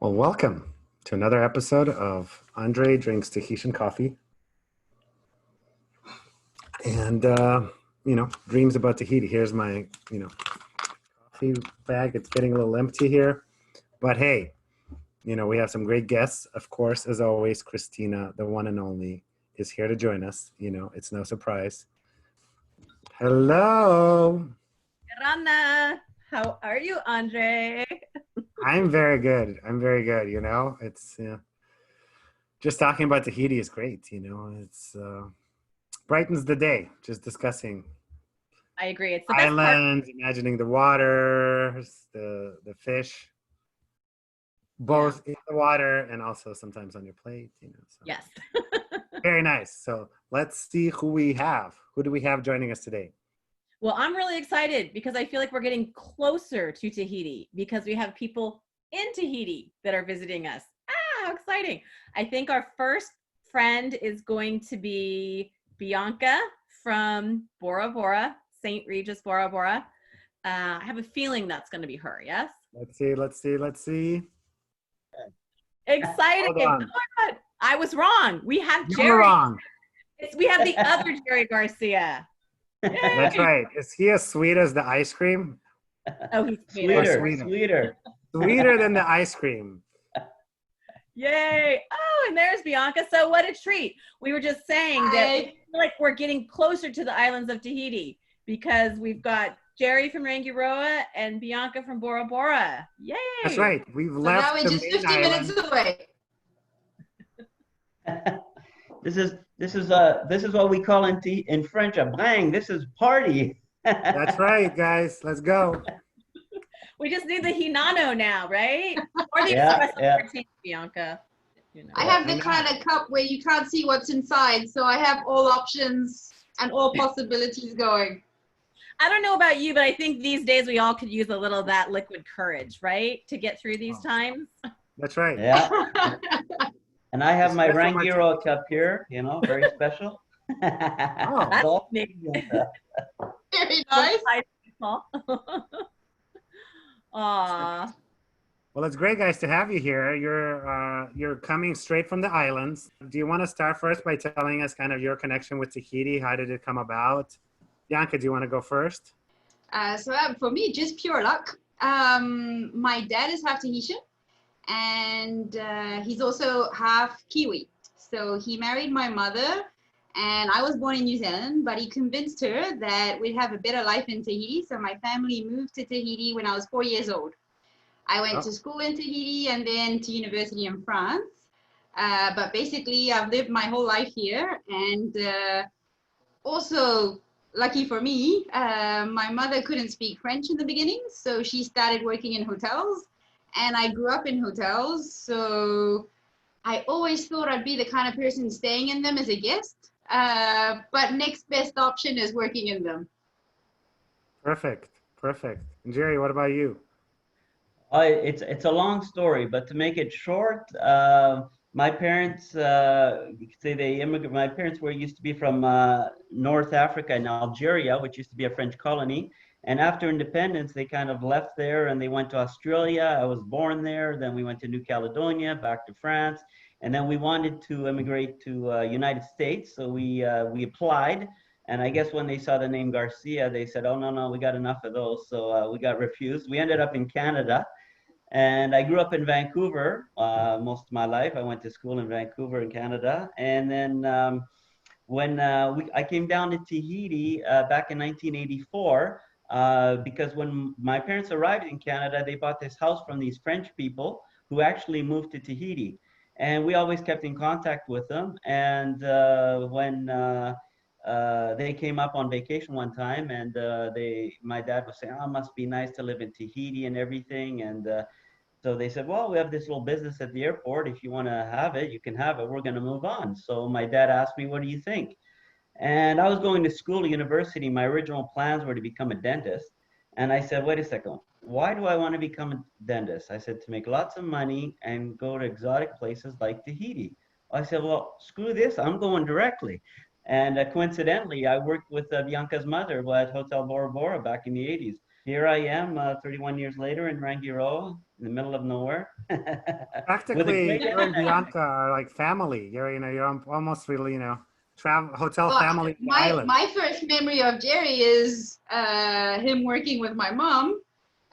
Well, welcome to another episode of Andre Drinks Tahitian Coffee and, dreams about Tahiti. Here's my, coffee bag. It's getting a little empty here. But hey, we have some great guests. Of course, as always, Christina, the one and only, is here to join us. It's no surprise. Hello. Rana, how are you, Andre? I'm very good. I'm very good. It's just talking about Tahiti is great. It's brightens the day just discussing I agree. It's the best part. islands, imagining the waters, the fish, both in the water and also sometimes on your plate. So. Yes. Very nice. So let's see who we have. Who do we have joining us today? Well, I'm really excited because I feel like we're getting closer to Tahiti because we have people in Tahiti that are visiting us. How exciting. I think our first friend is going to be Bianca from Bora Bora, St. Regis, Bora Bora. I have a feeling that's going to be her, yes? Let's see. Exciting. Oh my God. I was wrong. We have Jerry. You're wrong. We have the other Jerry Garcia. Yay. That's right. Is he as sweet as the ice cream? Oh, he's sweeter than the ice cream. Yay. Oh, and there's Bianca. So what a treat. We were just saying that I feel like we're getting closer to the islands of Tahiti because we've got Jerry from Rangiroa and Bianca from Bora Bora. Yay. That's right. We've left. Now we're just 50 minutes away. This is what we call in French a bang. This is party. That's right, guys. Let's go. We just need the Hinano now, right? Or the espresso, Bianca. I have the kind of cup where you can't see what's inside, so I have all options and all possibilities going. I don't know about you, but I think these days we all could use a little of that liquid courage, right? To get through these times. That's right. Yeah. And I have my Rangiroa cup here, very special. Oh, that's neat. Very nice. Aww. Well, it's great, guys, to have you here. You're coming straight from the islands. Do you want to start first by telling us kind of your connection with Tahiti? How did it come about? Bianca, do you want to go first? For me, just pure luck. My dad is half Tahitian, and he's also half Kiwi. So he married my mother, and I was born in New Zealand, but he convinced her that we'd have a better life in Tahiti. So my family moved to Tahiti when I was 4 years old. I went to school in Tahiti and then to university in France. But basically, I've lived my whole life here. And also, lucky for me, my mother couldn't speak French in the beginning. So she started working in hotels. And I grew up in hotels. So I always thought I'd be the kind of person staying in them as a guest. But next best option is working in them. Perfect. And Jerry, what about you? It's a long story, but to make it short, my parents, you could say they immigrated. My parents used to be from North Africa in Algeria, which used to be a French colony. And after independence, they kind of left there and they went to Australia. I was born there. Then we went to New Caledonia, back to France. And then we wanted to immigrate to United States. So we applied. And I guess when they saw the name Garcia, they said, oh, no, we got enough of those. So we got refused. We ended up in Canada. And I grew up in Vancouver most of my life. I went to school in Vancouver in Canada. And then when I came down to Tahiti back in 1984, because when my parents arrived in Canada, they bought this house from these French people who actually moved to Tahiti. And we always kept in contact with them. And when they came up on vacation one time, and my dad was saying, oh, it must be nice to live in Tahiti and everything. And so they said, well, we have this little business at the airport. If you want to have it, you can have it. We're going to move on. So my dad asked me, what do you think? And I was going to school, university. My original plans were to become a dentist. And I said, wait a second, why do I want to become a dentist? I said, to make lots of money and go to exotic places like Tahiti. I said, well, screw this, I'm going directly. And coincidentally, I worked with Bianca's mother at Hotel Bora Bora back in the 80s. here I am, 31 years later in Rangiroa, in the middle of nowhere, with a Practically, great you and internet Bianca connection. are like family. You're almost really, travel hotel Well, family in the my island. my first memory of Jerry is him working with my mom,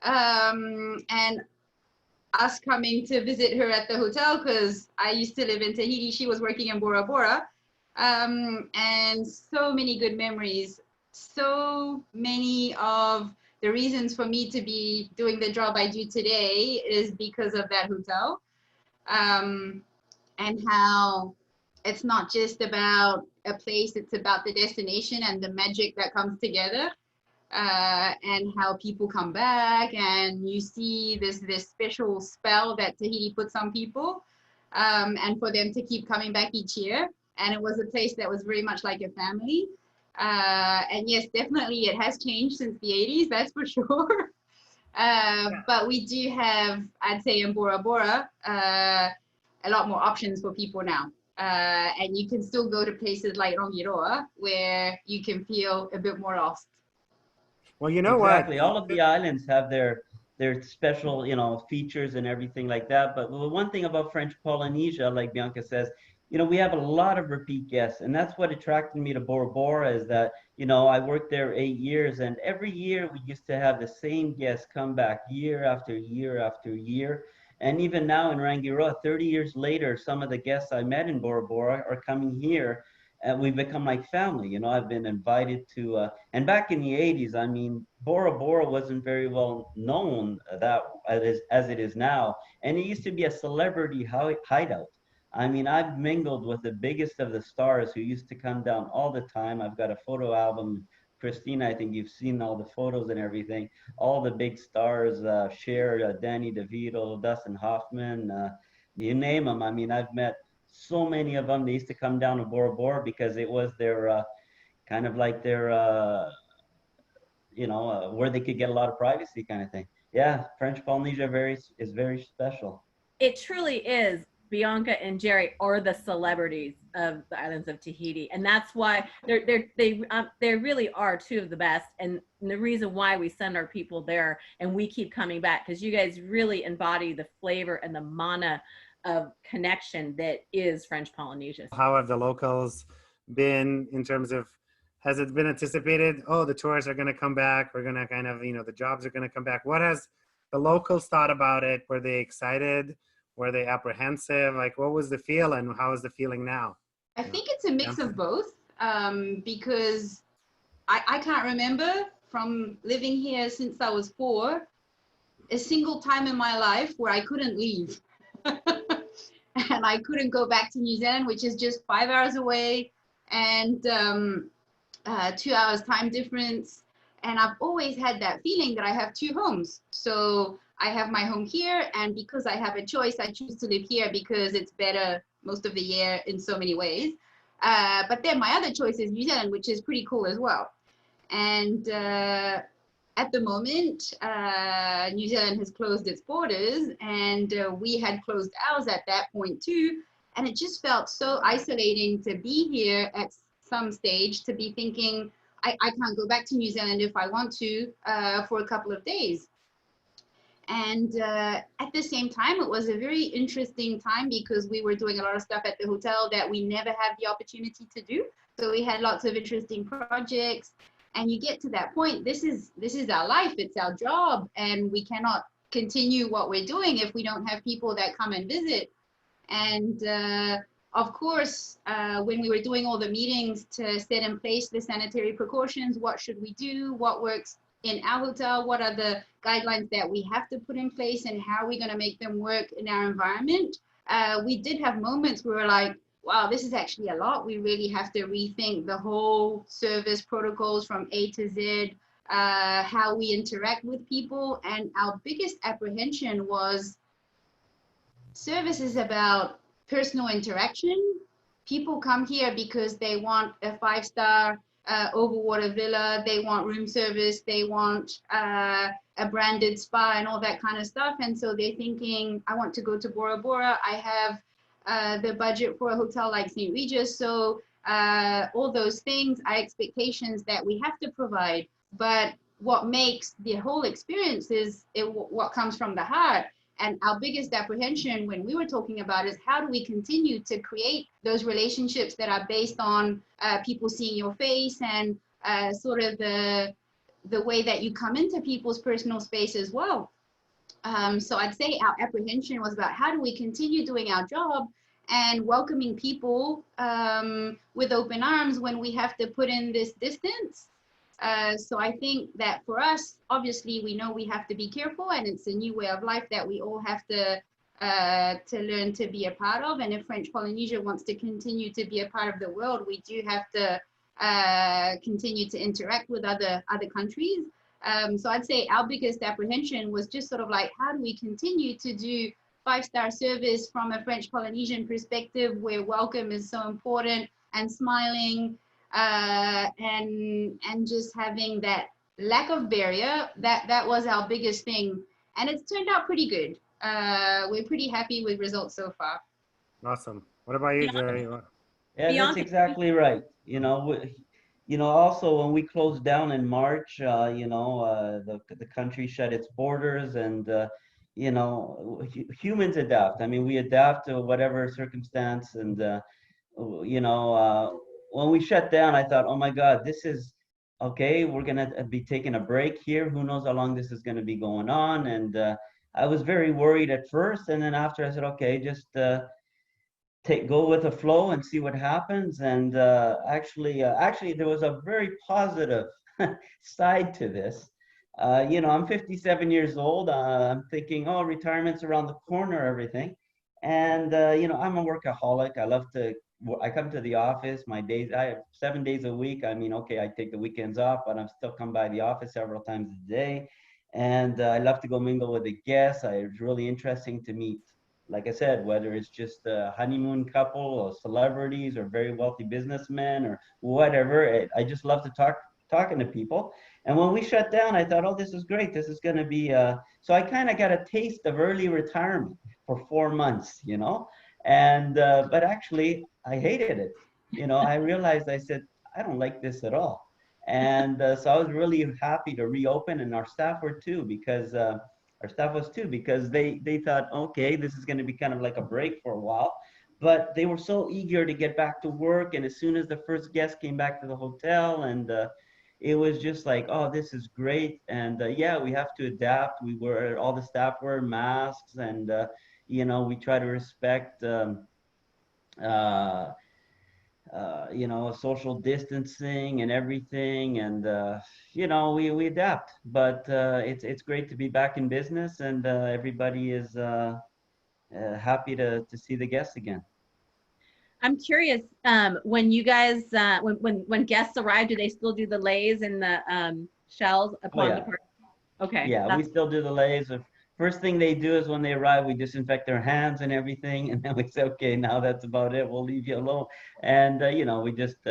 and us coming to visit her at the hotel because I used to live in Tahiti. She was working in Bora Bora, and so many good memories. So many of the reasons for me to be doing the job I do today is because of that hotel, um, and how it's not just about a place, it's about the destination and the magic that comes together, and how people come back and you see this special spell that Tahiti puts on people, and for them to keep coming back each year. And it was a place that was very much like a family. And yes, definitely it has changed since the 80s, that's for sure. But we do have, I'd say in Bora Bora, a lot more options for people now. And you can still go to places like Rangiroa where you can feel a bit more lost. Well, you know what? Exactly. All of the islands have their special, features and everything like that. But the one thing about French Polynesia, like Bianca says, we have a lot of repeat guests, and that's what attracted me to Bora Bora is that, I worked there 8 years, and every year we used to have the same guests come back year after year after year. And even now in Rangiroa, 30 years later, some of the guests I met in Bora Bora are coming here, and we've become like family. I've been invited to and back in the 80s, I mean, Bora Bora wasn't very well known that as it is now. And it used to be a celebrity hideout. I mean, I've mingled with the biggest of the stars who used to come down all the time. I've got a photo album. Christina, I think you've seen all the photos and everything. All the big stars, Cher, Danny DeVito, Dustin Hoffman, you name them. I mean, I've met so many of them. They used to come down to Bora Bora because it was their kind of like their where they could get a lot of privacy kind of thing. Yeah, French Polynesia is very special. It truly is. Bianca and Jerry are the celebrities of the islands of Tahiti, and that's why they really are two of the best, and the reason why we send our people there and we keep coming back, because you guys really embody the flavor and the mana of connection that is French Polynesia. How have the locals been in terms of, has it been anticipated? Oh, the tourists are going to come back. We're going to kind of, the jobs are going to come back. What has the locals thought about it? Were they excited? Were they apprehensive? Like, what was the feel and how is the feeling now? I think it's a mix of both, because I can't remember from living here since I was 4, a single time in my life where I couldn't leave. And I couldn't go back to New Zealand, which is just 5 hours away, and 2 hours time difference. And I've always had that feeling that I have 2 homes. So I have my home here, and because I have a choice, I choose to live here because it's better most of the year in so many ways. But then my other choice is New Zealand, which is pretty cool as well. And at the moment, New Zealand has closed its borders, and we had closed ours at that point too. And it just felt so isolating to be here at some stage, to be thinking, I can't go back to New Zealand if I want to for a couple of days. And at the same time, it was a very interesting time because we were doing a lot of stuff at the hotel that we never had the opportunity to do. So we had lots of interesting projects. And you get to that point, this is our life, it's our job, and we cannot continue what we're doing if we don't have people that come and visit. And of course, when we were doing all the meetings to set in place the sanitary precautions, what should we do, what works in our hotel, what are the guidelines that we have to put in place, and how are we going to make them work in our environment, we did have moments where we're like, wow, this is actually a lot. We really have to rethink the whole service protocols from A to Z, how we interact with people. And our biggest apprehension was service is about personal interaction. People come here because they want a 5-star overwater villa, they want room service, they want a branded spa and all that kind of stuff. And so they're thinking, I want to go to Bora Bora. I have the budget for a hotel like St. Regis. So all those things are expectations that we have to provide. But what makes the whole experience is what comes from the heart. And our biggest apprehension when we were talking about is how do we continue to create those relationships that are based on people seeing your face and sort of the way that you come into people's personal space as well. So I'd say our apprehension was about how do we continue doing our job and welcoming people with open arms when we have to put in this distance. So I think that for us, obviously, we know we have to be careful, and it's a new way of life that we all have to learn to be a part of. And if French Polynesia wants to continue to be a part of the world, we do have to continue to interact with other countries. So I'd say our biggest apprehension was just sort of like, how do we continue to do 5-star service from a French Polynesian perspective where welcome is so important and smiling and just having that lack of barrier, that was our biggest thing. And it's turned out pretty good. We're pretty happy with results so far. Awesome. What about you, Jerry? Yeah, that's Bianca- exactly right. Also when we closed down in March, the country shut its borders, and humans adapt. I mean, we adapt to whatever circumstance, and when we shut down, I thought, oh my God, this is okay. We're gonna be taking a break here. Who knows how long this is gonna be going on? And I was very worried at first, and then after I said, okay, just go with the flow and see what happens. And actually, there was a very positive side to this. I'm 57 years old. I'm thinking, oh, retirement's around the corner, everything. And I'm a workaholic. I come to the office. I have 7 days a week. I mean, okay, I take the weekends off, but I'm still come by the office several times a day. And I love to go mingle with the guests. It's really interesting to meet, like I said, whether it's just a honeymoon couple or celebrities or very wealthy businessmen or whatever. I just love to talking to people. And when we shut down, I thought, oh, this is great. This is going to be, so I kind of got a taste of early retirement for 4 months, and, but actually I hated it. I realized, I said, I don't like this at all. And so I was really happy to reopen, and our staff was too, because they thought, okay, this is going to be kind of like a break for a while. But they were so eager to get back to work. And as soon as the first guest came back to the hotel, and it was just like, oh, this is great. And yeah, we have to adapt. All the staff wear masks, and we try to respect social distancing and everything, and we adapt. But it's great to be back in business, and everybody is happy to see the guests again. I'm curious, when you guys, when guests arrive, do they still do the lays and the shells upon departure? Okay. Yeah, we still do the lays. First thing they do is when they arrive, we disinfect their hands and everything, and then we say, okay, now that's about it. We'll leave you alone. And we just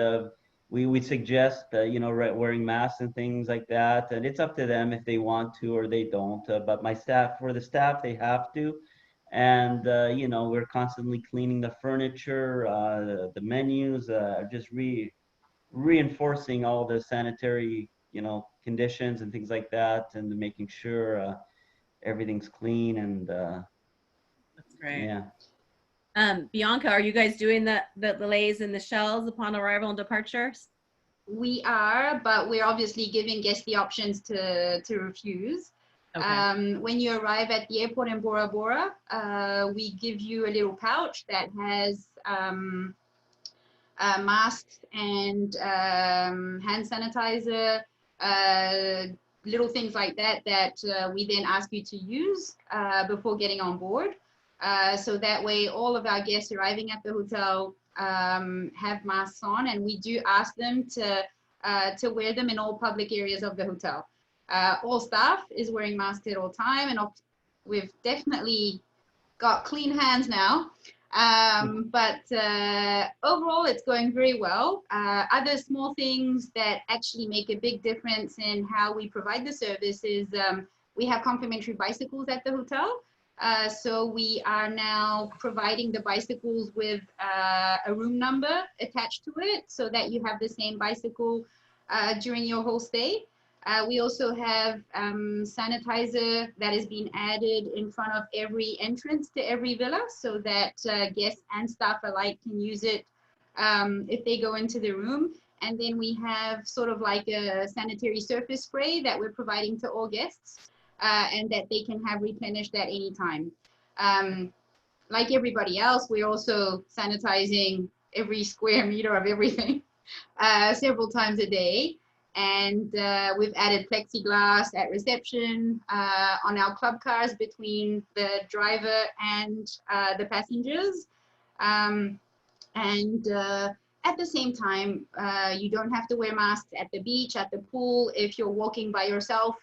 we suggest wearing masks and things like that, and it's up to them if they want to or they don't. But for the staff, they have to. And we're constantly cleaning the furniture, the menus, just reinforcing all the sanitary conditions and things like that, and making sure everything's clean. And that's great. Yeah. Bianca, are you guys doing the lays and the shells upon arrival and departures? We are, but we're obviously giving guests the options to refuse. Okay. When you arrive at the airport in Bora Bora, we give you a little pouch that has masks and hand sanitizer, little things like that we then ask you to use before getting on board. So that way all of our guests arriving at the hotel have masks on, and we do ask them to wear them in all public areas of the hotel. All staff is wearing masks at all time, and we've definitely got clean hands now. But overall, it's going very well. Other small things that actually make a big difference in how we provide the service is we have complimentary bicycles at the hotel. So we are now providing the bicycles with a room number attached to it, so that you have the same bicycle during your whole stay. We also have sanitizer that has been added in front of every entrance to every villa so that guests and staff alike can use it if they go into the room. And then we have sort of like a sanitary surface spray that we're providing to all guests and that they can have replenished at any time. Like everybody else, we're also sanitizing every square meter of everything several times a day. And we've added plexiglass at reception on our club cars between the driver and the passengers. At the same time, you don't have to wear masks at the beach, at the pool. If you're walking by yourself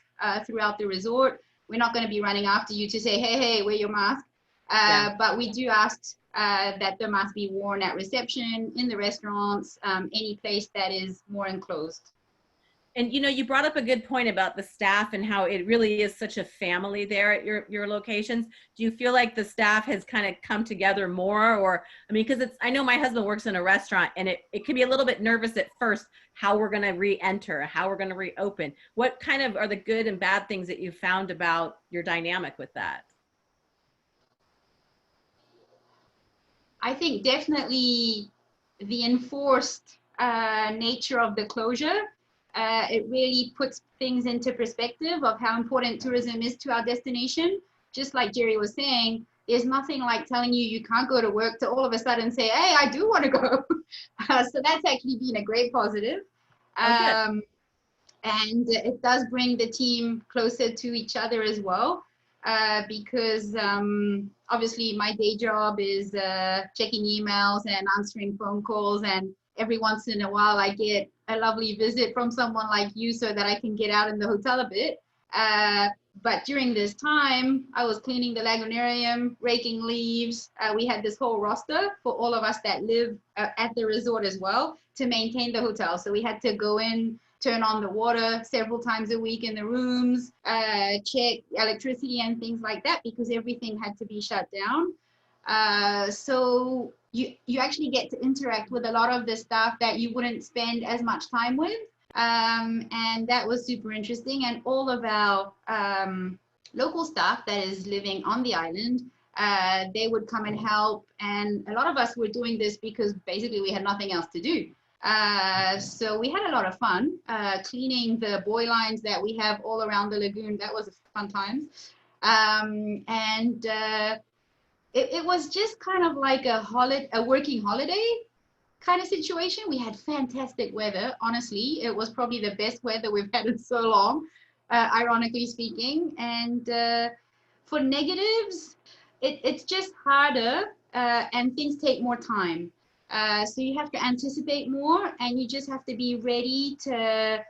throughout the resort, we're not going to be running after you to say, hey, hey, wear your mask. But we do ask that the mask be worn at reception, in the restaurants, any place that is more enclosed. And you know, you brought up a good point about the staff and how it really is such a family there at your locations. Do you feel like the staff has kind of come together more? Or, I mean, because I know my husband works in a restaurant and it can be a little bit nervous at first how we're going to re-enter, how we're going to reopen. What kind of are the good and bad things that you found about your dynamic with that? I think definitely the enforced nature of the closure. It really puts things into perspective of how important tourism is to our destination. Just like Jerry was saying, there's nothing like telling you you can't go to work to all of a sudden say, hey, I do want to go. So that's actually been a great positive. And it does bring the team closer to each other as well. Because obviously my day job is checking emails and answering phone calls, and every once in a while I get a lovely visit from someone like you so that I can get out in the hotel a bit. But during this time, I was cleaning the lagunarium, raking leaves. We had this whole roster for all of us that live at the resort as well to maintain the hotel. So we had to go in, turn on the water several times a week in the rooms, check electricity and things like that because everything had to be shut down. So you actually get to interact with a lot of the staff that you wouldn't spend as much time with. And that was super interesting. And all of our local staff that is living on the island, they would come and help. And a lot of us were doing this because basically we had nothing else to do. So we had a lot of fun cleaning the buoy lines that we have all around the lagoon. That was fun times. It was just kind of like a working holiday kind of situation. We had fantastic weather. Honestly, it was probably the best weather we've had in so long, ironically speaking. And for negatives, it's just harder and things take more time. So you have to anticipate more, and you just have to be ready to.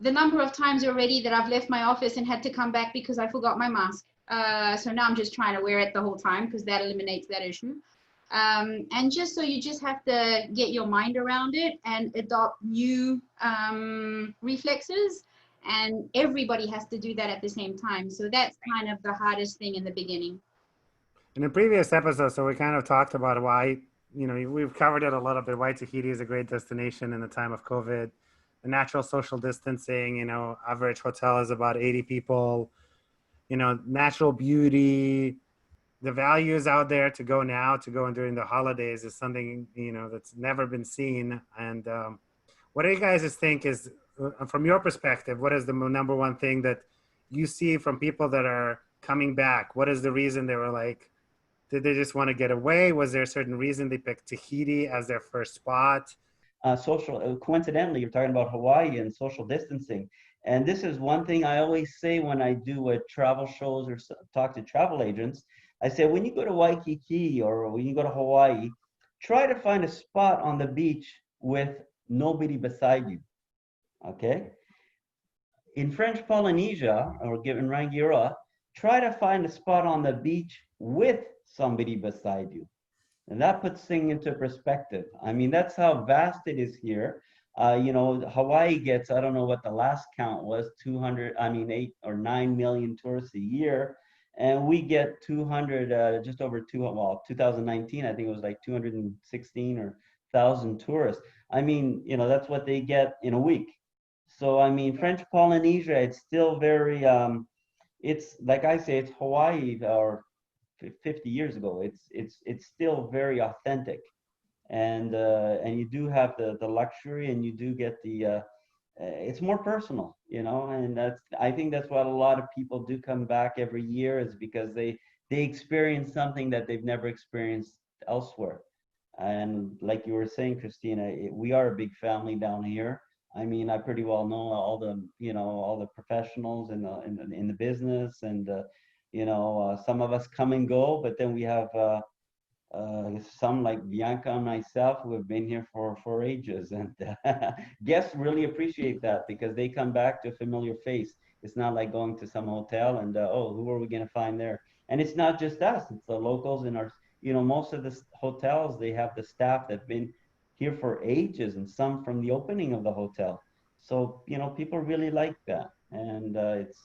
The number of times already that I've left my office and had to come back because I forgot my mask. So now I'm just trying to wear it the whole time because that eliminates that issue. And just so you just have to get your mind around it and adopt new reflexes, and everybody has to do that at the same time. So that's kind of the hardest thing in the beginning. In the previous episode, so we kind of talked about why, you know, we've covered it a little bit. Why Tahiti is a great destination in the time of COVID. The natural social distancing, you know, average hotel is about 80 people, you know, natural beauty, the values out there to go now, to go and during the holidays is something, you know, that's never been seen. And what do you guys think is, from your perspective, what is the number one thing that you see from people that are coming back? What is the reason they were like, did they just want to get away? Was there a certain reason they picked Tahiti as their first spot? Coincidentally, you're talking about Hawaii and social distancing. And this is one thing I always say when I do travel shows or talk to travel agents. I say, when you go to Waikiki or when you go to Hawaii, try to find a spot on the beach with nobody beside you, okay? In French Polynesia, or in Rangiroa, try to find a spot on the beach with somebody beside you. And that puts things into perspective. I mean, that's how vast it is here. You know, Hawaii gets, I don't know what the last count was, 8 or 9 million tourists a year. And we get 200, just over 2019, I think it was like 216 or 1,000 tourists. I mean, you know, that's what they get in a week. So I mean, French Polynesia, it's still very, it's like I say, it's Hawaii or 50 years ago. It's still very authentic, and you do have the luxury, and you do get the it's more personal, you know, and I think that's what a lot of people do come back every year, is because they experience something that they've never experienced elsewhere. And like you were saying, Christina, we are a big family down here. I mean, I pretty well know all the, you know, all the professionals in the business, and you know, some of us come and go, but then we have some like Bianca and myself who have been here for ages, and guests really appreciate that, because they come back to a familiar face. It's not like going to some hotel and oh, who are we going to find there? And it's not just us; it's the locals in our, you know, most of the hotels, they have the staff that've been here for ages, and some from the opening of the hotel. So you know, people really like that, and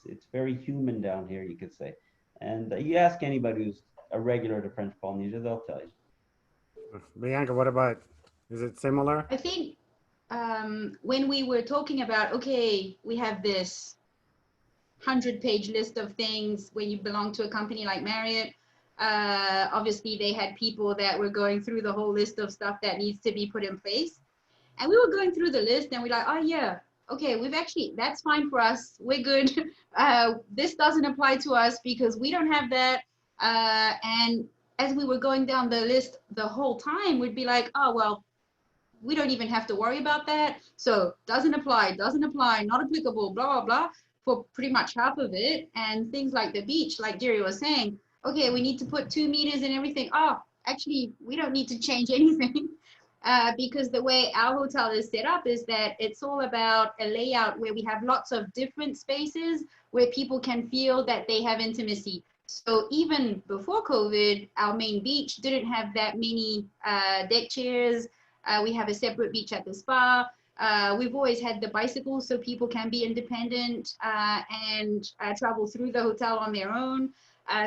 it's very human down here, you could say. And you ask anybody who's a regular to French Polynesia, they'll tell you. Bianca, what about, is it similar? I think when we were talking about, okay, we have this 100-page list of things when you belong to a company like Marriott. Obviously, they had people that were going through the whole list of stuff that needs to be put in place. And we were going through the list, and we're like, oh, yeah, okay, we've actually, that's fine for us. We're good. This doesn't apply to us because we don't have that. And as we were going down the list the whole time, we'd be like, oh, well, we don't even have to worry about that. So doesn't apply, not applicable, blah, blah, blah, for pretty much half of it. And things like the beach, like Jerry was saying, okay, we need to put 2 meters and everything. Oh, actually, we don't need to change anything. Because the way our hotel is set up is that it's all about a layout where we have lots of different spaces where people can feel that they have intimacy. So even before COVID, our main beach didn't have that many deck chairs. We have a separate beach at the spa. We've always had the bicycles so people can be independent and travel through the hotel on their own.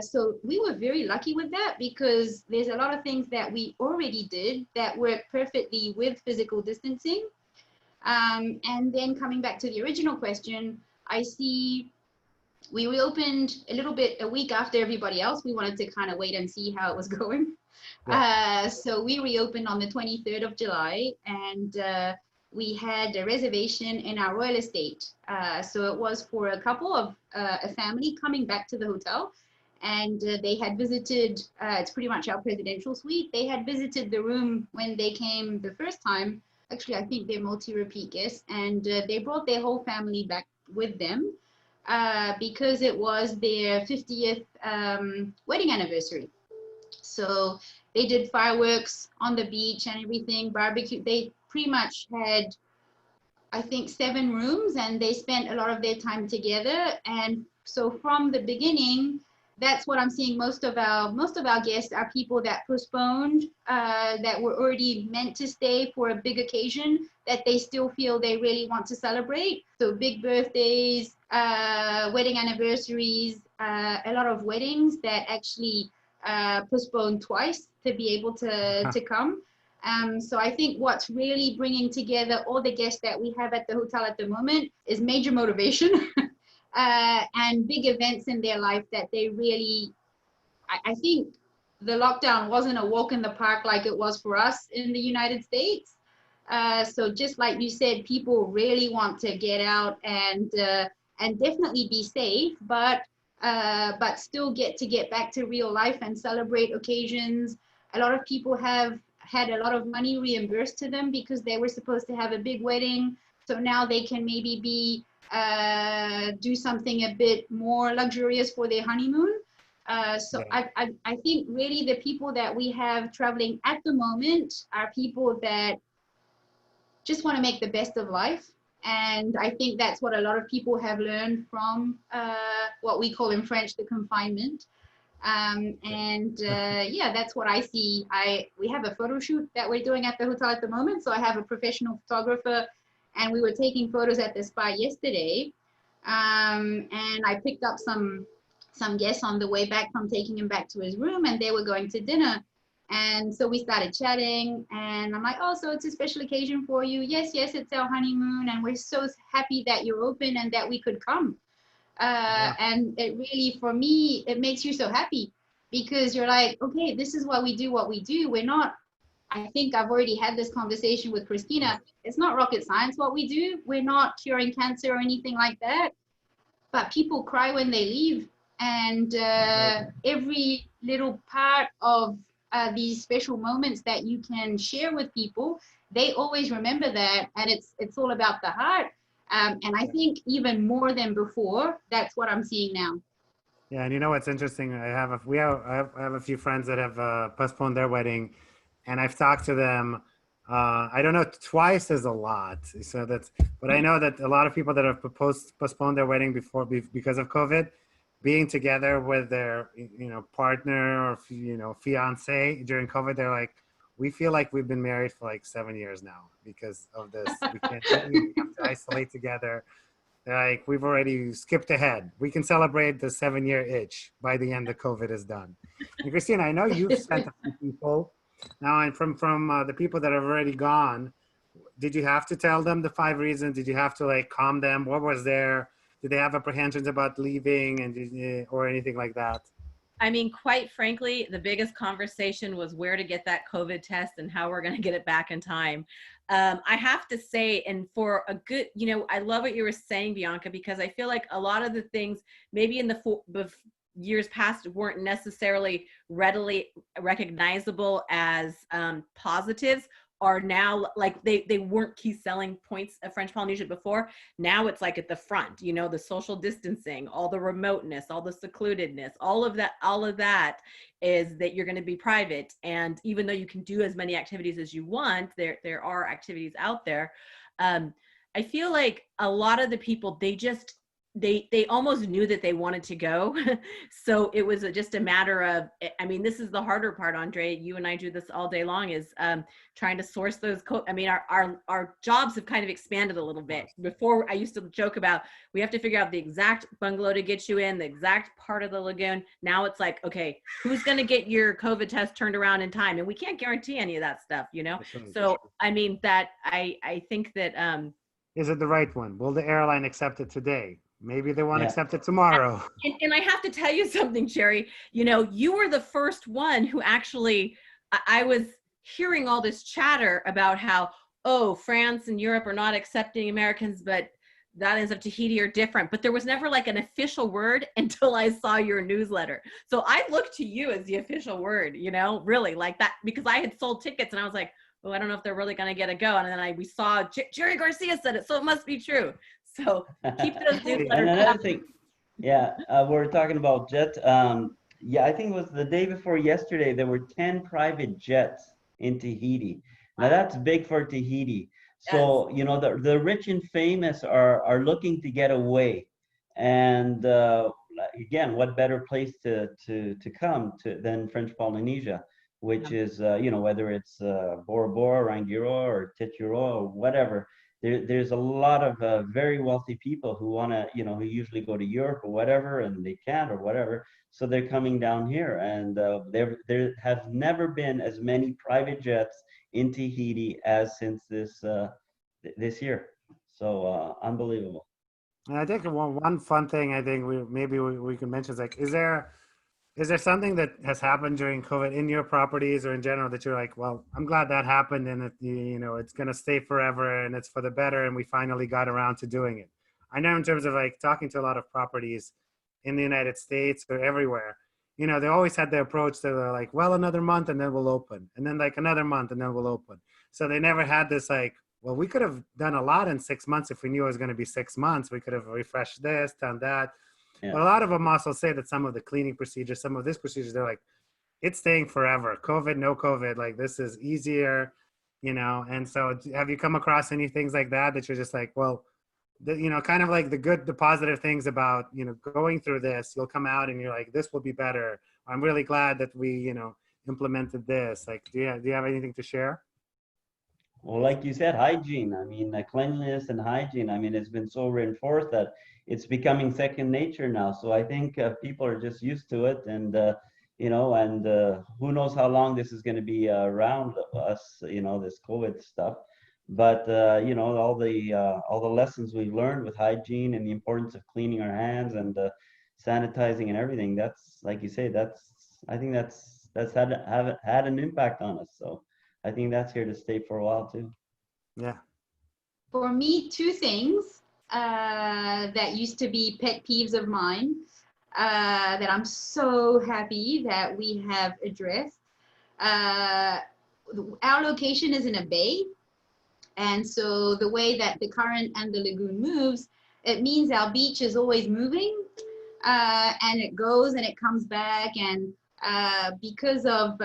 So we were very lucky with that, because there's a lot of things that we already did that work perfectly with physical distancing. And then coming back to the original question, I see we reopened a week after everybody else. We wanted to kind of wait and see how it was going. Yeah. So we reopened on the 23rd of July, and we had a reservation in our royal estate. So it was for a couple of a family coming back to the hotel. And they had visited, it's pretty much our presidential suite. They had visited the room when they came the first time. Actually, I think they're multi-repeat guests. And they brought their whole family back with them because it was their 50th wedding anniversary. So they did fireworks on the beach and everything, barbecue. They pretty much had, I think, 7 rooms, and they spent a lot of their time together. And so from the beginning, that's what I'm seeing. Most of our guests are people that postponed, that were already meant to stay for a big occasion that they still feel they really want to celebrate. So big birthdays, wedding anniversaries, a lot of weddings that actually postponed twice to be able to come. So I think what's really bringing together all the guests that we have at the hotel at the moment is major motivation. And big events in their life that they really, I think the lockdown wasn't a walk in the park like it was for us in the United States. So just like you said, people really want to get out and definitely be safe, but still get back to real life and celebrate occasions. A lot of people have had a lot of money reimbursed to them because they were supposed to have a big wedding. So now they can maybe do something a bit more luxurious for their honeymoon. So yeah. I think really the people that we have traveling at the moment are people that just want to make the best of life. And I think that's what a lot of people have learned from what we call in French the confinement. Yeah, that's what I see. We have a photo shoot that we're doing at the hotel at the moment. So I have a professional photographer, and we were taking photos at the spa yesterday. And I picked up some guests on the way back from taking him back to his room, and they were going to dinner. And so we started chatting, and I'm like, oh, so it's a special occasion for you. Yes, yes, it's our honeymoon, and we're so happy that you're open and that we could come. And it really, for me, it makes you so happy because you're like, okay, this is why we do what we do. We're not, I think I've already had this conversation with Christina. It's not rocket science what we do. We're not curing cancer or anything like that. But people cry when they leave. And every little part of these special moments that you can share with people, they always remember that. And it's all about the heart. And I think even more than before, that's what I'm seeing now. Yeah, and you know what's interesting? I have a few friends that have postponed their wedding, and I've talked to them. I don't know, twice is a lot. So but I know that a lot of people that have postponed their wedding because of COVID, being together with their partner or fiance during COVID, they're like, we feel like we've been married for like 7 years now because of this. We can't we have to isolate together. Like, we've already skipped ahead. We can celebrate the 7-year itch by the end of COVID is done. And Christina, I know you've sent a few people now, and from the people that have already gone, did you have to tell them the 5 reasons? Did you have to like calm them? What was there? Did they have apprehensions about leaving or anything like that? I mean, quite frankly, the biggest conversation was where to get that COVID test and how we're going to get it back in time. I have to say, and for a good, I love what you were saying, Bianca, because I feel like a lot of the things maybe in the years past weren't necessarily readily recognizable as positives, are now, like, they weren't key selling points of French Polynesia before. Now it's like at the front, the social distancing, all the remoteness, all the secludedness, all of that is that you're going to be private. And even though you can do as many activities as you want, there are activities out there. I feel like a lot of the people, they almost knew that they wanted to go. So it was just a matter of, I mean, this is the harder part, Andre. You and I do this all day long, is trying to source those. Our jobs have kind of expanded a little bit. Before, I used to joke about, we have to figure out the exact bungalow to get you in, the exact part of the lagoon. Now it's like, okay, who's going to get your COVID test turned around in time? And we can't guarantee any of that stuff, So, I mean, I think that, is it the right one? Will the airline accept it today? Maybe they won't accept it tomorrow. And I have to tell you something, Cherry. You were the first one who actually, I was hearing all this chatter about how, oh, France and Europe are not accepting Americans, but the Islands of Tahiti are different. But there was never like an official word until I saw your newsletter. So I looked to you as the official word, really like that, because I had sold tickets and I was like, oh, I don't know if they're really going to get a go. And then we saw Jerry Garcia said it, so it must be true. So keep those newsletters. And another thing, we're talking about jet. I think it was the day before yesterday, there were 10 private jets in Tahiti. Now that's big for Tahiti. So, Yes. the rich and famous are looking to get away. And again, what better place to come to than French Polynesia, which is, whether it's Bora Bora, Rangiroa, or Tetiaroa, or whatever. There's a lot of very wealthy people who want to, who usually go to Europe or whatever, and they can't or whatever. So they're coming down here, and there have never been as many private jets in Tahiti as since this year. So unbelievable. And I think one fun thing I think we can mention is like, is there something that has happened during COVID in your properties or in general that you're like, well, I'm glad that happened, and it's going to stay forever and it's for the better, and we finally got around to doing it? I know in terms of like talking to a lot of properties in the United States or everywhere, they always had the approach that they're like, well, another month and then we'll open, and then like another month and then we'll open. So they never had this like, well, we could have done a lot in 6 months if we knew it was going to be 6 months. We could have refreshed this, done that. Yeah. But a lot of them also say that some of the cleaning procedures, some of this procedures, they're like, it's staying forever. COVID, no COVID, like this is easier, And so have you come across any things like that you're just like, well, kind of like the positive things about, going through this, you'll come out and you're like, this will be better. I'm really glad that we, implemented this. Like, do you have anything to share? Well, like you said, hygiene. I mean, cleanliness and hygiene. I mean, it's been so reinforced that it's becoming second nature now. So I think people are just used to it, and and who knows how long this is going to be around us, this COVID stuff. But all the lessons we've learned with hygiene and the importance of cleaning our hands and sanitizing and everything. That's like you say. I think that's had an impact on us. So I think that's here to stay for a while too. Yeah. For me, two things that used to be pet peeves of mine that I'm so happy that we have addressed. Our location is in a bay. And so the way that the current and the lagoon moves, it means our beach is always moving, and it goes and it comes back. And because of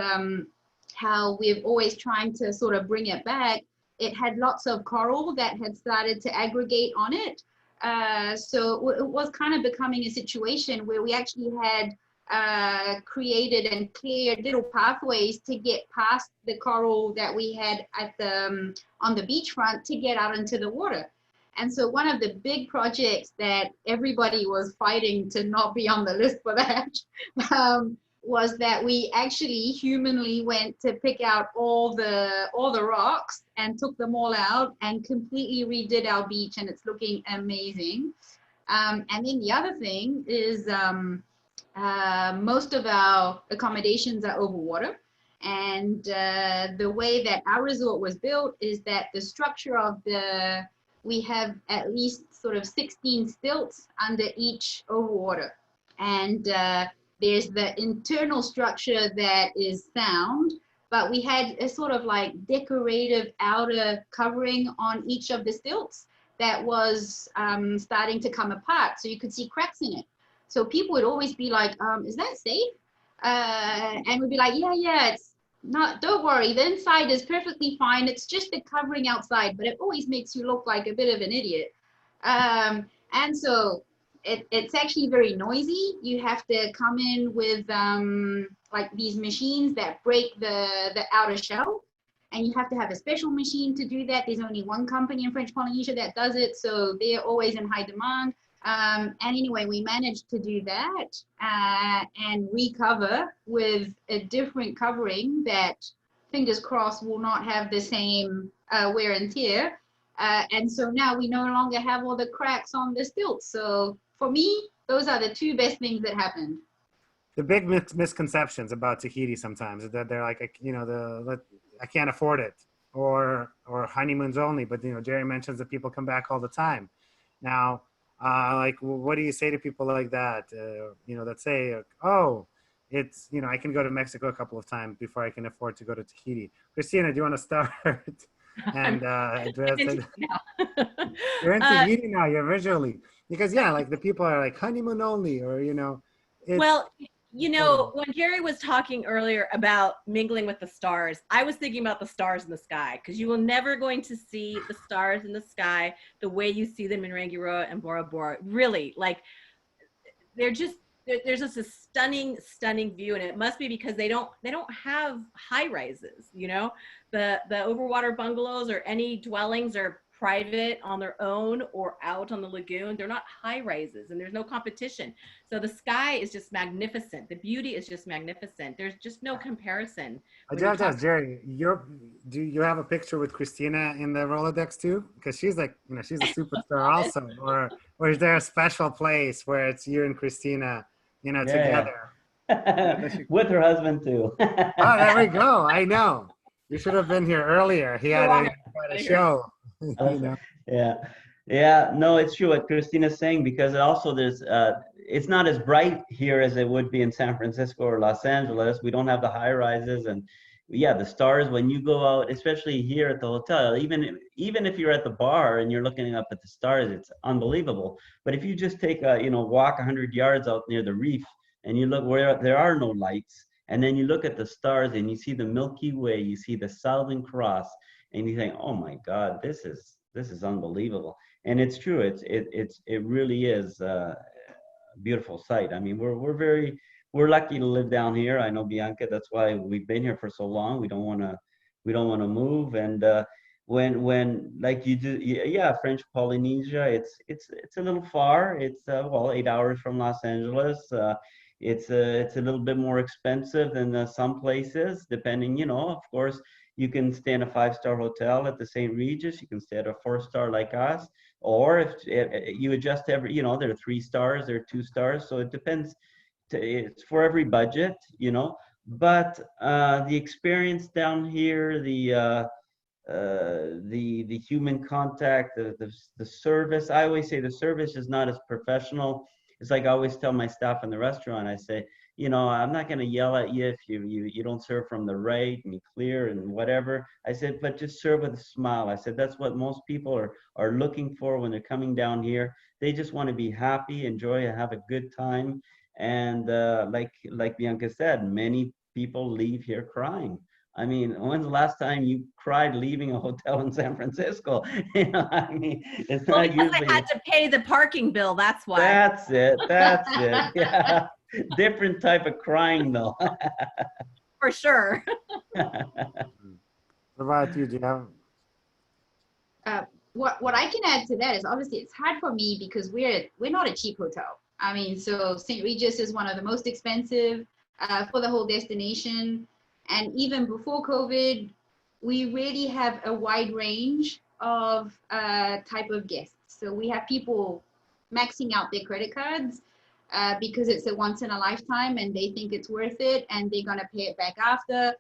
how we've always trying to sort of bring it back, it had lots of coral that had started to aggregate on it. So it was kind of becoming a situation where we actually had created and cleared little pathways to get past the coral that we had at the on the beachfront to get out into the water. And so one of the big projects that everybody was fighting to not be on the list for that was that we actually humanly went to pick out all the rocks and took them all out and completely redid our beach, and it's looking amazing. And then the other thing is most of our accommodations are over water. And the way that our resort was built is that the structure of we have at least sort of 16 stilts under each overwater. And there's the internal structure that is sound, but we had a sort of like decorative outer covering on each of the stilts that was starting to come apart. So you could see cracks in it. So people would always be like, is that safe? And we'd be like, yeah, it's not, don't worry. The inside is perfectly fine. It's just the covering outside, but it always makes you look like a bit of an idiot. And so it's actually very noisy. You have to come in with like these machines that break the outer shell. And you have to have a special machine to do that. There's only one company in French Polynesia that does it. So they're always in high demand. And anyway, we managed to do that and recover with a different covering that, fingers crossed, will not have the same wear and tear. And so now we no longer have all the cracks on the stilts. So for me, those are the two best things that happened. The big misconceptions about Tahiti sometimes is that they're like, I can't afford it, or honeymoons only. But Jerry mentions that people come back all the time. Now, like, what do you say to people like that? That say, oh, it's I can go to Mexico a couple of times before I can afford to go to Tahiti. Christina, do you want to start and address it? You're in Tahiti now. You're visually, because like the people are like honeymoon only, or well, when Jerry was talking earlier about mingling with the stars, I was thinking about the stars in the sky, because you will never going to see the stars in the sky the way you see them in Rangiroa and Bora Bora. Really, like there's just a stunning view, and it must be because they don't have high rises. The overwater bungalows or any dwellings are private on their own or out on the lagoon. They're not high rises, and there's no competition. So the sky is just magnificent. The beauty is just magnificent. There's just no comparison. I just asked Jerry, do you have a picture with Christina in the Rolodex too? Because she's like, she's a superstar also. Or is there a special place where it's you and Christina, together? With her husband too. Oh, there we go. I know. You should have been here earlier. He had a show. Yeah, no, it's true what Christina's saying, because also there's it's not as bright here as it would be in San Francisco or Los Angeles. We don't have the high rises, and the stars, when you go out, especially here at the hotel, even if you're at the bar and you're looking up at the stars, it's unbelievable. But if you just take a walk 100 yards out near the reef and you look where there are no lights, and then you look at the stars and you see the Milky Way, you see the Southern Cross, and you think, oh my God, this is unbelievable. And it's true. It really is a beautiful sight. I mean, we're lucky to live down here. I know, Bianca, that's why we've been here for so long. We don't want to move. And when like you do, French Polynesia, it's a little far. It's 8 hours from Los Angeles. it's a little bit more expensive than some places, depending, you know, of course, you can stay in a 5-star hotel at the St. Regis, you can stay at a 4-star like us, or if you adjust every, you know, there are 3 stars, there are 2 stars, so it depends. It's for every budget, you know, but the experience down here, the human contact, the service. I always say the service is not as professional. It's like I always tell my staff in the restaurant. I say, you know, I'm not going to yell at you if you don't serve from the right and you clear and whatever. I said, but just serve with a smile. I said that's what most people are looking for when they're coming down here. They just want to be happy, enjoy, and have a good time. And like Bianca said, many people leave here crying. I mean, when's the last time you cried leaving a hotel in San Francisco? You know, I mean, it's Well, not because usually. I had to pay the parking bill, that's why. That's it. That's it. Yeah. Different type of crying, though. For sure. What about you? Do you have? What I can add to that is obviously it's hard for me because we're not a cheap hotel. I mean, so St. Regis is one of the most expensive for the whole destination. And even before COVID, we really have a wide range of type of guests. So we have people maxing out their credit cards because it's a once in a lifetime and they think it's worth it and they're going to pay it back after.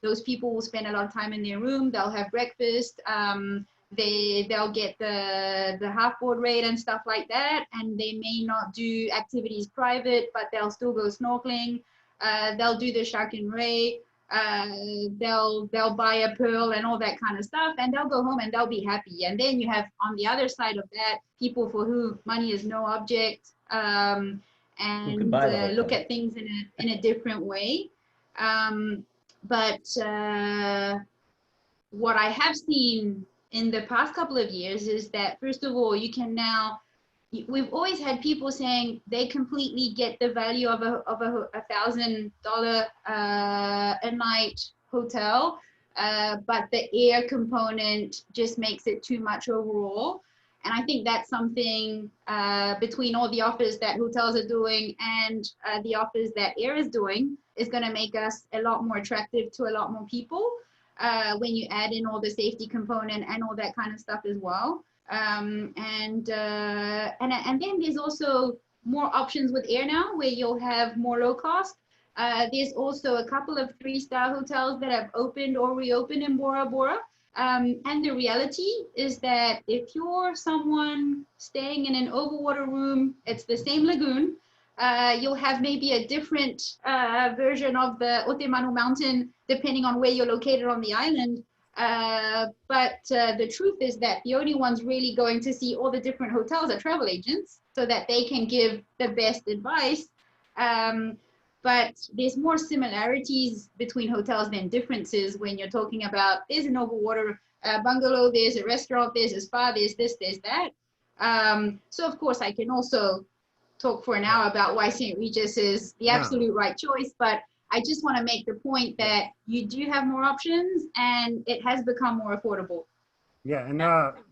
Those people will spend a lot of time in their room. They'll have breakfast. They'll get the half board rate and stuff like that. And they may not do activities private, but they'll still go snorkeling. They'll do the shark and ray. They'll buy a pearl and all that kind of stuff, and they'll go home and they'll be happy. And then you have on the other side of that people for who money is no object, and look at things in a different way. But what I have seen in the past couple of years is that, first of all, you can now, we've always had people saying they completely get the value of a $1,000 a night hotel, but the air component just makes it too much overall. And I think that's something between all the offers that hotels are doing and the offers that air is doing is going to make us a lot more attractive to a lot more people when you add in all the safety component and all that kind of stuff as well. And then there's also more options with air now where you'll have more low cost. There's also a couple of 3-star hotels that have opened or reopened in Bora Bora. And the reality is that if you're someone staying in an overwater room, it's the same lagoon. You'll have maybe a different version of the Otemanu Mountain depending on where you're located on the island. But the truth is that the only ones really going to see all the different hotels are travel agents so that they can give the best advice. But there's more similarities between hotels than differences when you're talking about there's an overwater bungalow, there's a restaurant, there's a spa, there's this, there's that. So of course I can also talk for an hour about why St. Regis is the absolute right choice, but I just want to make the point that you do have more options and it has become more affordable. Yeah, and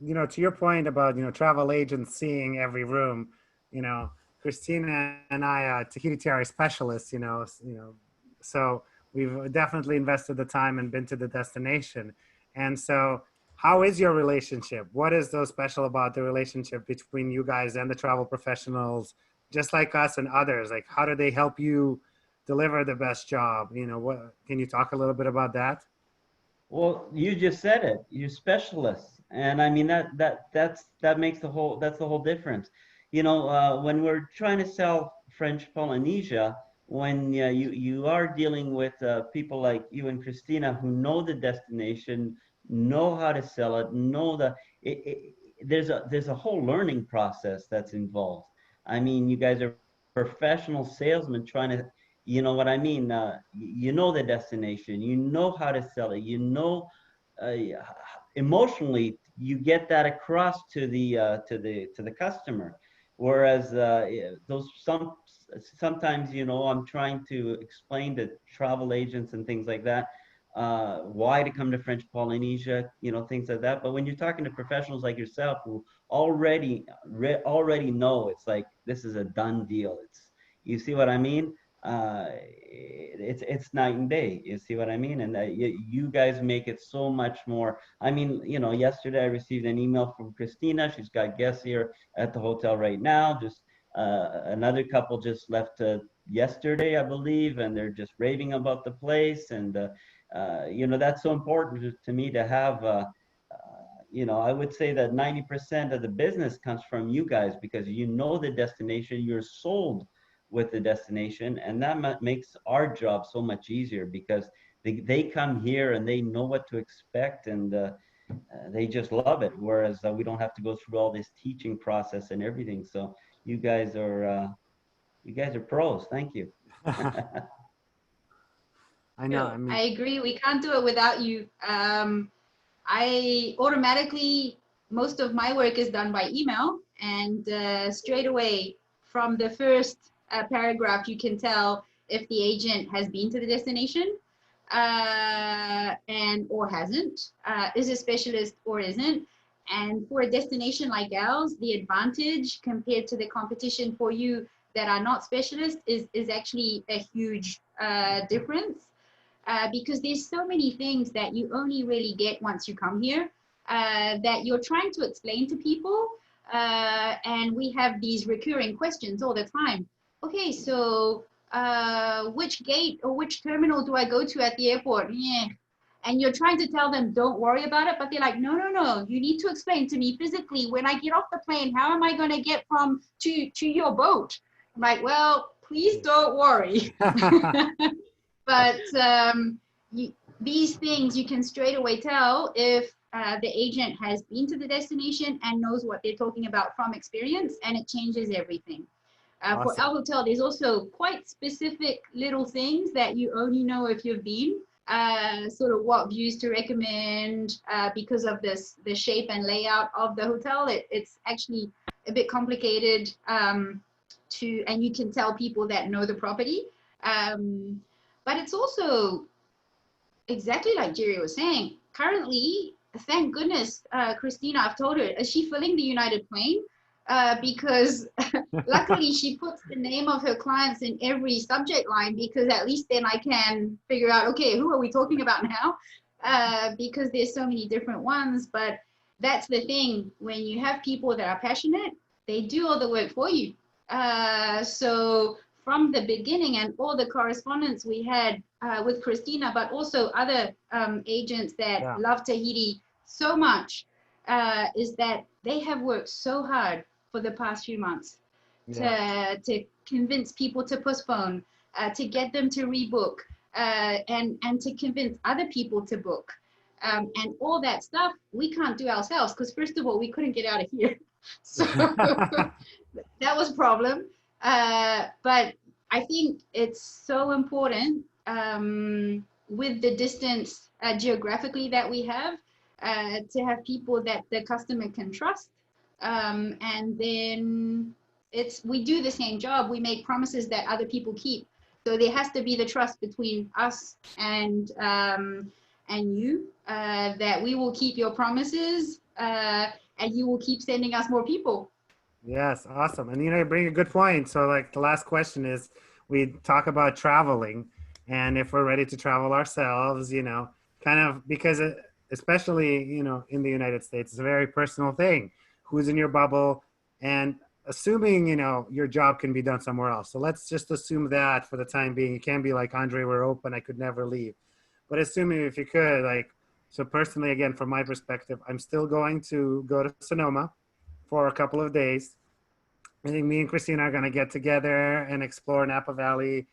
you know, to your point about, you know, travel agents seeing every room, you know, Christina and I, Tahiti Tiare Specialists, you know, so we've definitely invested the time and been to the destination. And so how is your relationship? What is so special about the relationship between you guys and the travel professionals, just like us and others? Like, how do they help you deliver the best job? You know, what, can you talk a little bit about that? Well, you just said it. You're specialists, and I mean that makes that's the whole difference. You know, when we're trying to sell French Polynesia, when you are dealing with people like you and Christina who know the destination, know how to sell it, know there's a whole learning process that's involved. I mean, you guys are professional salesmen trying to, you know what I mean? You know the destination, you know how to sell it, you know, emotionally you get that across to the customer. Whereas sometimes, you know, I'm trying to explain to travel agents and things like that. why to come to French Polynesia, you know, things like that. But when you're talking to professionals like yourself who already know, it's like this is a done deal. It's, you see what I mean? It's night and day. You see what I mean? And you guys make it so much more. I mean, you know, yesterday I received an email from Christina. She's got guests here at the hotel right now. Just another couple just left yesterday, I believe, and they're just raving about the place. And you know, that's so important to me to have. You know, I would say that 90% of the business comes from you guys because you know the destination, you're sold with the destination, and that makes our job so much easier because they come here and they know what to expect, and they just love it. Whereas we don't have to go through all this teaching process and everything. So you guys are pros. Thank you. I know. I mean, I agree. We can't do it without you. I automatically, most of my work is done by email, and straight away from the first paragraph, you can tell if the agent has been to the destination and or hasn't, is a specialist or isn't. And for a destination like ours, the advantage compared to the competition for you that are not specialists is actually a huge difference. Because there's so many things that you only really get once you come here that you're trying to explain to people. And we have these recurring questions all the time. Okay, so which gate or which terminal do I go to at the airport? Yeah. And you're trying to tell them, don't worry about it. But they're like, no, no, no. You need to explain to me physically, when I get off the plane, how am I going to get from to your boat? I'm like, well, please don't worry. But these things you can straight away tell if the agent has been to the destination and knows what they're talking about from experience, and it changes everything. Awesome. For our hotel, there's also quite specific little things that you only know if you've been. Sort of what views to recommend because of the shape and layout of the hotel. It's actually a bit complicated and you can tell people that know the property. But it's also exactly like Jerry was saying. Currently, thank goodness, Christina, I've told her, is she filling the United plane? Because luckily she puts the name of her clients in every subject line, because at least then I can figure out, okay, who are we talking about now? Because there's so many different ones. But that's the thing, when you have people that are passionate, they do all the work for you. So from the beginning, and all the correspondence we had with Christina, but also other agents that love Tahiti so much, is that they have worked so hard for the past few months to convince people to postpone, to get them to rebook, and to convince other people to book. And all that stuff we can't do ourselves, because first of all, we couldn't get out of here. So that was a problem. But I think it's so important with the distance geographically that we have to have people that the customer can trust. And then we do the same job. We make promises that other people keep. So there has to be the trust between us and you, that we will keep your promises and you will keep sending us more people. Yes, awesome. And you know, you bring a good point. So like the last question is, we talk about traveling, and if we're ready to travel ourselves, you know, kind of, because especially, you know, in the United States, it's a very personal thing. Who's in your bubble, and assuming, you know, your job can be done somewhere else. So let's just assume that for the time being. You can't be like, Andre, we're open, I could never leave. But assuming if you could, like, so personally, again, from my perspective, I'm still going to go to Sonoma for a couple of days. I think me and Christina are going to get together and explore Napa Valley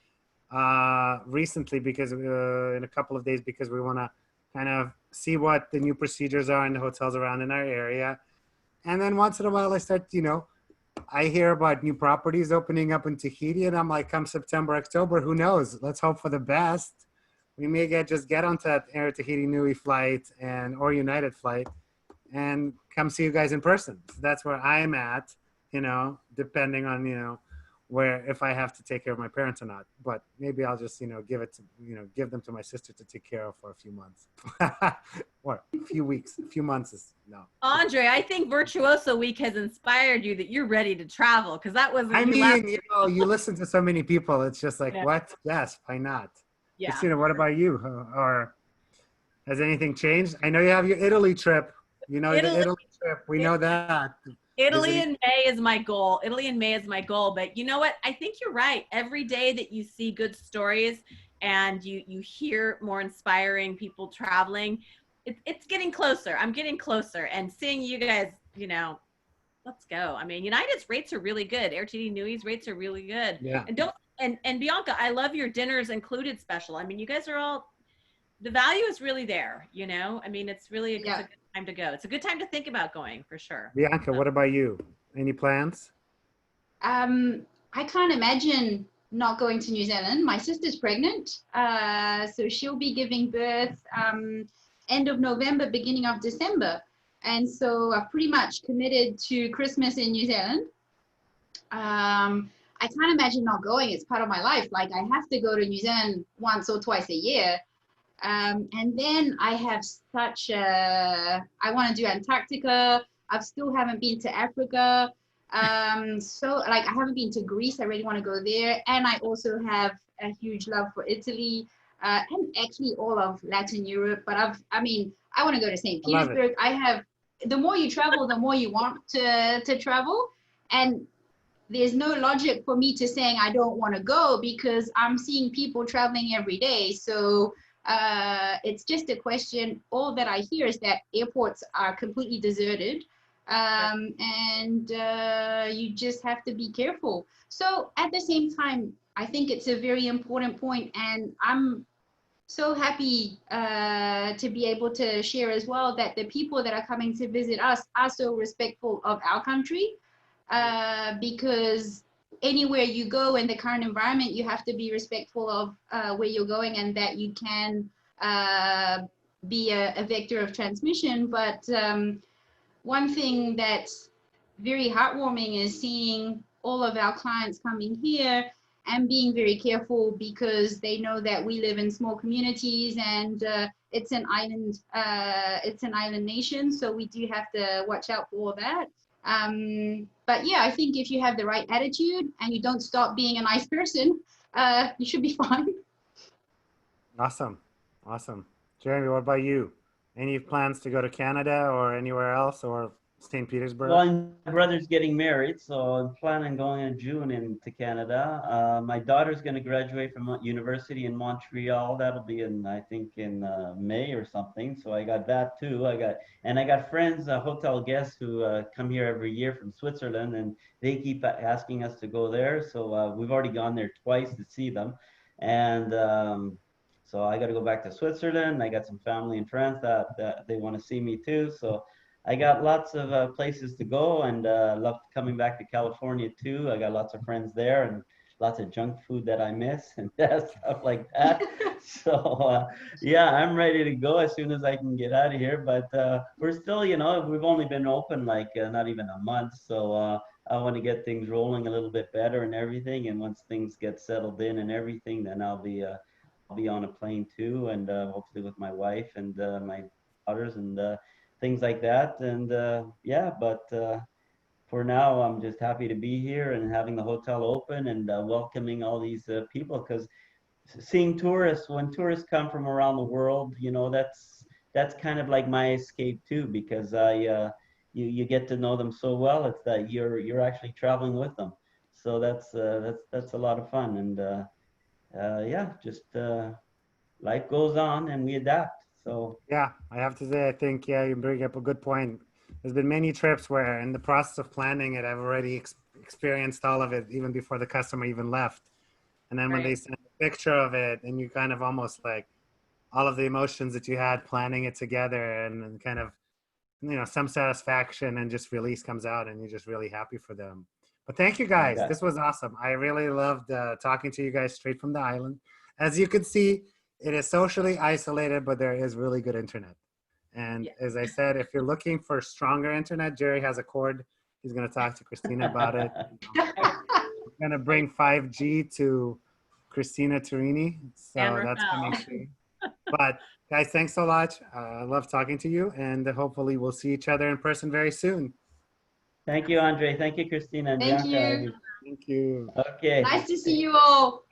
recently, because in a couple of days, because we want to kind of see what the new procedures are in the hotels around in our area. And then once in a while I start, you know, I hear about new properties opening up in Tahiti, and I'm like, come September, October, who knows? Let's hope for the best. We may just get onto that Air Tahiti Nui flight or United flight and come see you guys in person. So that's where I'm at, you know, depending on, you know, where if I have to take care of my parents or not. But maybe I'll just, give them to my sister to take care of for a few months. Or a few weeks, a few months is no. Andre, I think Virtuoso Week has inspired you that you're ready to travel because that wasn't I you last. mean, you listen to so many people, it's just like, Yeah. what? Yes, why not? Yeah. Christina, what about you? Or has anything changed? I know you have your Italy trip. The Italy trip. We know that. Italy in May is my goal. Italy in May is my goal. But you know what? I think you're right. Every day that you see good stories and you hear more inspiring people traveling, it's getting closer. I'm getting closer. And seeing you guys, let's go. I mean, United's rates are really good. Air TD Nui's rates are really good. Yeah. And Bianca, I love your dinners included special. I mean, you guys are all, the value is really there, I mean, it's really it's a good time to go. It's a good time to think about going for sure. Bianca, what about you? Any plans? I can't imagine not going to New Zealand. My sister's pregnant, so she'll be giving birth end of November, beginning of December. And so I've pretty much committed to Christmas in New Zealand. I can't imagine not going. It's part of my life. Like I have to go to New Zealand once or twice a year. And then I have I want to do Antarctica. I still haven't been to Africa. So like I haven't been to Greece. I really want to go there. And I also have a huge love for Italy, and actually all of Latin Europe. But I want to go to St. Petersburg. The more you travel, the more you want to travel. And there's no logic for me to saying I don't want to go because I'm seeing people traveling every day. So it's just a question. All that I hear is that airports are completely deserted, and you just have to be careful. So at the same time, I think it's a very important point, and I'm so happy to be able to share as well that the people that are coming to visit us are so respectful of our country, because anywhere you go in the current environment, you have to be respectful of where you're going and that you can be a vector of transmission. But one thing that's very heartwarming is seeing all of our clients coming here and being very careful because they know that we live in small communities and it's an island nation, so we do have to watch out for all that. But yeah, I think if you have the right attitude and you don't stop being a nice person, you should be fine. Awesome. Jeremy, what about you? Any plans to go to Canada or anywhere else or St. Petersburg? Well, my brother's getting married, so I'm planning on going in June into Canada. My daughter's going to graduate from university in Montreal. That'll be I think in May or something. So I got that too. I got friends, hotel guests who come here every year from Switzerland, and they keep asking us to go there. So we've already gone there twice to see them, and so I got to go back to Switzerland. I got some family and friends that they want to see me too. So I got lots of places to go, and love coming back to California too. I got lots of friends there and lots of junk food that I miss and stuff like that. So yeah, I'm ready to go as soon as I can get out of here. But we're still, we've only been open like not even a month. So I want to get things rolling a little bit better and everything. And once things get settled in and everything, then I'll be on a plane too, and hopefully with my wife and my daughters and things like that. And yeah, but for now, I'm just happy to be here and having the hotel open and welcoming all these people, because seeing tourists, when tourists come from around the world, that's kind of like my escape too, because you get to know them so well. It's that you're actually traveling with them. So that's a lot of fun. And yeah, just life goes on and we adapt. So yeah, I have to say, I think, you bring up a good point. There's been many trips where in the process of planning it, I've already experienced all of it even before the customer even left. And then when they send a picture of it, and you kind of almost like all of the emotions that you had planning it together, and kind of, some satisfaction and just release comes out, and you're just really happy for them. But thank you guys. Okay. This was awesome. I really loved talking to you guys straight from the island. As you can see, it is socially isolated, but there is really good internet. And as I said, if you're looking for stronger internet, Jerry has a cord. He's going to talk to Christina about it. gonna bring 5G to Christina Turini, so And that's coming Rafael. soon. But guys, thanks so much. I love talking to you, and hopefully we'll see each other in person very soon. Thank you, Andre. Thank you, Christina and Thank Bianca. you. Thank you. Okay. Nice to see you all.